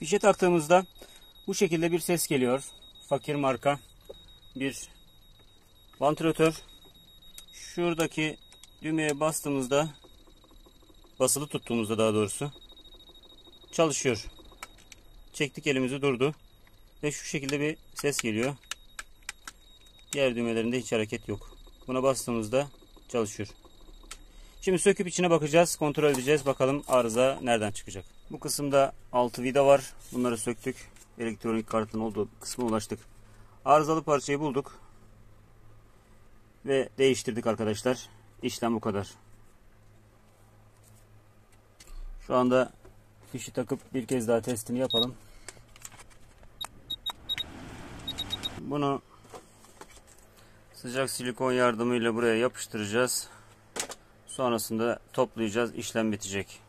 Fişe taktığımızda bu şekilde bir ses geliyor. Fakir marka bir vantilatör. Şuradaki düğmeye bastığımızda, basılı tuttuğumuzda daha doğrusu çalışıyor. Çektik, elimizi durdu ve şu şekilde bir ses geliyor. Diğer düğmelerinde hiç hareket yok. Buna bastığımızda çalışıyor. Şimdi söküp içine bakacağız, kontrol edeceğiz. Bakalım arıza nereden çıkacak. Bu kısımda 6 vida var. Bunları söktük. Elektronik kartın olduğu kısma ulaştık. Arızalı parçayı bulduk ve değiştirdik arkadaşlar. İşlem bu kadar. Şu anda fişi takıp bir kez daha testini yapalım. Bunu sıcak silikon yardımıyla buraya yapıştıracağız. Sonrasında toplayacağız. İşlem bitecek.